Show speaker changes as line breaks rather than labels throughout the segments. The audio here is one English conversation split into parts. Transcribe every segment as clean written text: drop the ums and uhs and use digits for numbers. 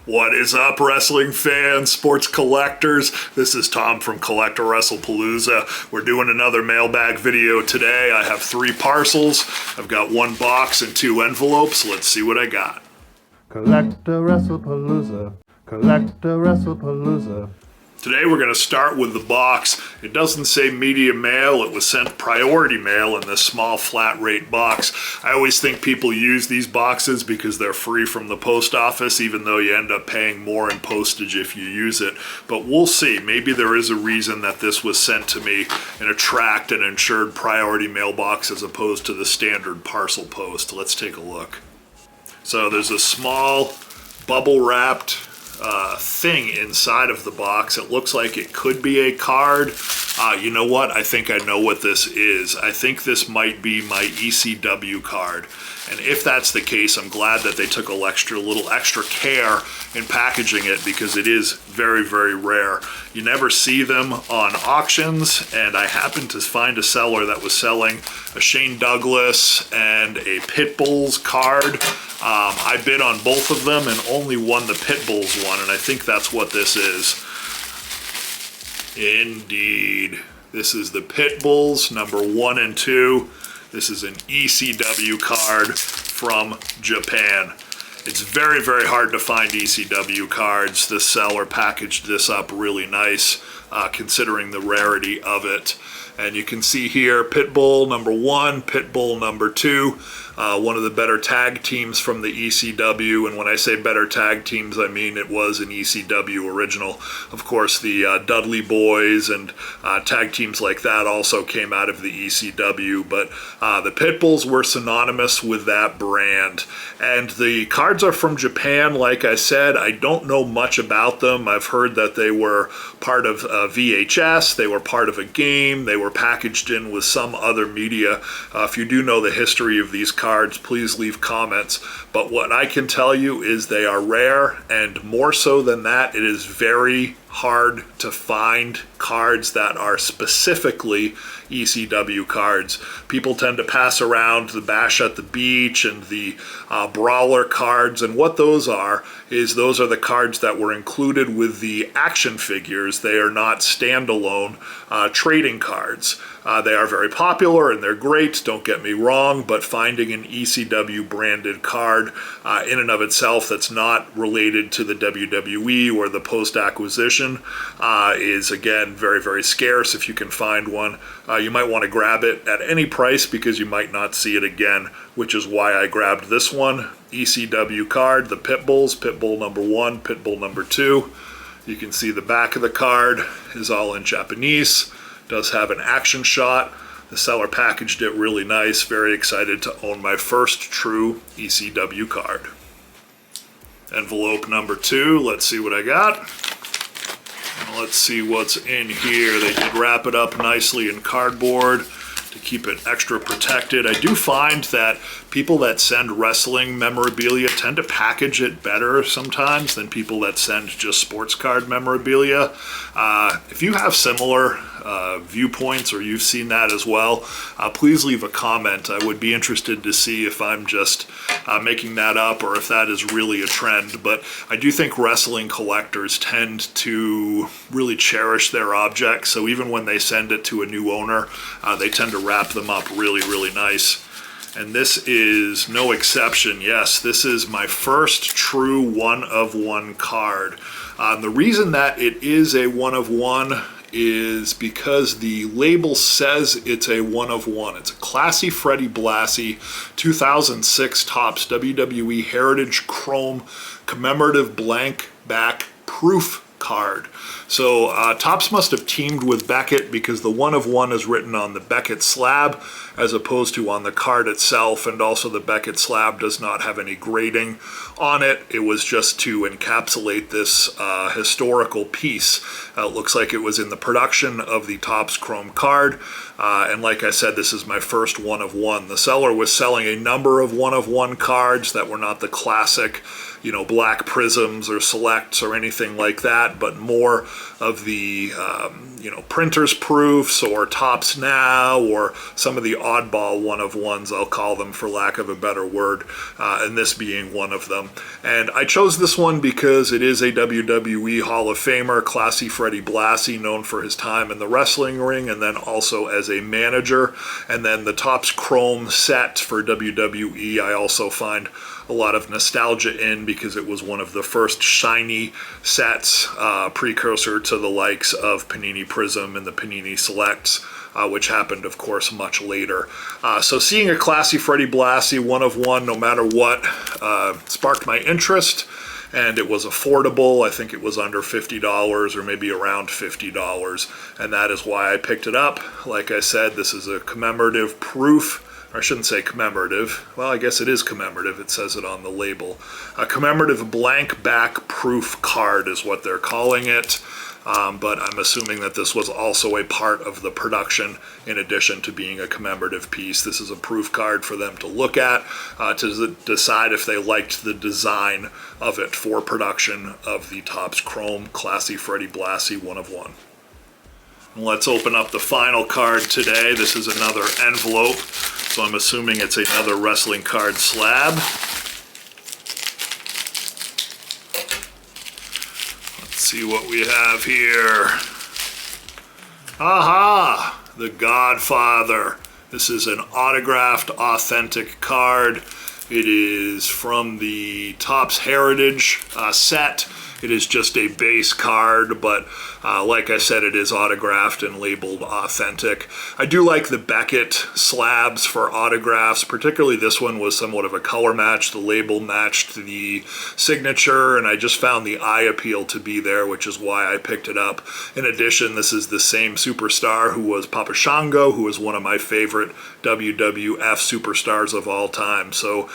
What is up, wrestling fans, sports collectors? This is Tom from CollectAWrestlePalooza. We're doing another mailbag video today. I have 3 parcels. I've got 1 box and 2 envelopes. Let's see what I got.
CollectAWrestlePalooza. CollectAWrestlePalooza.
Today we're going to start with the box. It doesn't say media mail. It was sent priority mail in this small flat rate box. I always think people use these boxes because they're free from the post office, even though you end up paying more in postage if you use it. But we'll see. Maybe there is a reason that this was sent to me in a tracked and insured priority mailbox as opposed to the standard parcel post. Let's take a look. So there's a small bubble wrapped thing inside of the box. It looks like it could be a card. You know what? I think I know what this is. I think this might be my ECW card. And if that's the case, I'm glad that they took a little extra care in packaging it because it is very, very rare. You never see them on auctions, and I happened to find a seller that was selling a Shane Douglas and a Pitbulls card. I bid on both of them and only won the Pitbulls one, and I think that's what this is. Indeed. This is the Pitbulls, number 1 and 2. This is an ECW card from Japan. It's very, very hard to find ECW cards. The seller packaged this up really nice, considering the rarity of it. And you can see here, Pitbull number 1, Pitbull number 2, one of the better tag teams from the ECW. And when I say better tag teams, I mean it was an ECW original. Of course, the Dudley Boys and tag teams like that also came out of the ECW. But the Pitbulls were synonymous with that brand. And the cards are from Japan, like I said. I don't know much about them. I've heard that they were part of VHS, they were part of a game, they were packaged in with some other media. If you do know the history of these cards, please leave comments. But what I can tell you is they are rare, and more so than that, it is very hard to find cards that are specifically ECW cards. People tend to pass around the Bash at the Beach and the Brawler cards, and what those are is those are the cards that were included with the action figures. They are not standalone trading cards. They are very popular and they're great, don't get me wrong, but finding an ECW branded card in and of itself that's not related to the WWE or the post-acquisition is, again, very, very scarce. If you can find one, you might want to grab it at any price because you might not see it again, which is why I grabbed this one. ECW card, the Pitbulls, Pitbull number 1, Pitbull number 2. You can see the back of the card is all in Japanese. Does have an action shot. The seller packaged it really nice. Very excited to own my first true ECW card. Envelope number 2. Let's see what I got. And let's see what's in here. They did wrap it up nicely in cardboard to keep it extra protected. I do find that people that send wrestling memorabilia tend to package it better sometimes than people that send just sports card memorabilia. If you have similar viewpoints or you've seen that as well, please leave a comment. I would be interested to see if I'm just making that up or if that is really a trend. But I do think wrestling collectors tend to really cherish their objects. So even when they send it to a new owner, they tend to wrap them up really, really nice. And this is no exception. Yes, this is my first true one-of-one card. The reason that it is a one-of-one is because the label says it's a one-of-one. It's a classy Freddie Blassie 2006 Topps WWE Heritage Chrome Commemorative Blank Back Proof card. So Topps must have teamed with Beckett because the one-of-one is written on the Beckett slab as opposed to on the card itself, and also the Beckett slab does not have any grading on it. It was just to encapsulate this historical piece. It looks like it was in the production of the Topps Chrome card, and like I said, this is my first one-of-one. The seller was selling a number of one-of-one cards that were not the classic, you know, black prisms or selects or anything like that, but more of the printer's proofs or Topps Now or some of the oddball one-of-ones, I'll call them for lack of a better word, and this being one of them. And I chose this one because it is a WWE Hall of Famer, classy Freddie Blassie, known for his time in the wrestling ring and then also as a manager. And then the Topps Chrome set for WWE I also find a lot of nostalgia in because it was one of the first shiny sets, precursor to the likes of Panini Prism and the Panini Selects, which happened, of course, much later. So seeing a classy Freddie Blassie one-of-one, no matter what, sparked my interest, and it was affordable. I think it was under $50 or maybe around $50, and that is why I picked it up. Like I said, this is a commemorative proof. I shouldn't say commemorative. Well, I guess it is commemorative. It says it on the label. A commemorative blank back proof card is what they're calling it. But I'm assuming that this was also a part of the production in addition to being a commemorative piece. This is a proof card for them to look at to decide if they liked the design of it for production of the Topps Chrome Classy Freddie Blassie one-of-one. Let's open up the final card today. This is another envelope, so I'm assuming it's another wrestling card slab. Let's see what we have here. Aha! The Godfather. This is an autographed, authentic card. It is from the Topps Heritage set. It is just a base card, but like I said, it is autographed and labeled authentic. I do like the Beckett slabs for autographs, particularly this one was somewhat of a color match. The label matched the signature, and I just found the eye appeal to be there, which is why I picked it up. In addition, this is the same superstar who was Papa Shango, who is one of my favorite WWF superstars of all time. So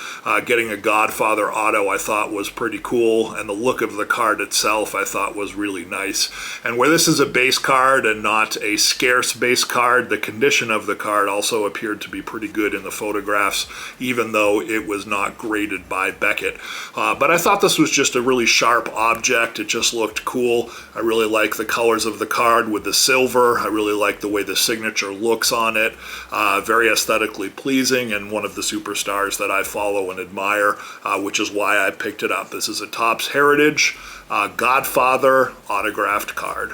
getting a Godfather auto I thought was pretty cool, and the look of the card itself I thought was really nice. And where this is a base card and not a scarce base card, the condition of the card also appeared to be pretty good in the photographs, even though it was not graded by Beckett. But I thought this was just a really sharp object. It just looked cool. I really like the colors of the card with the silver. I really like the way the signature looks on it. Very aesthetically pleasing, and one of the superstars that I follow and admire, which is why I picked it up. This is a Topps Heritage Godfather autographed card.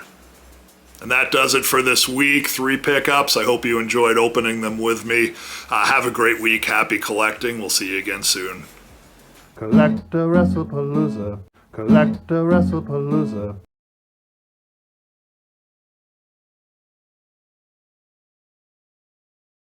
And that does it for this week. 3 pickups. I hope you enjoyed opening them with me. Have a great week. Happy collecting. We'll see you again soon.
CollectAWrestlePalooza. CollectAWrestlePalooza.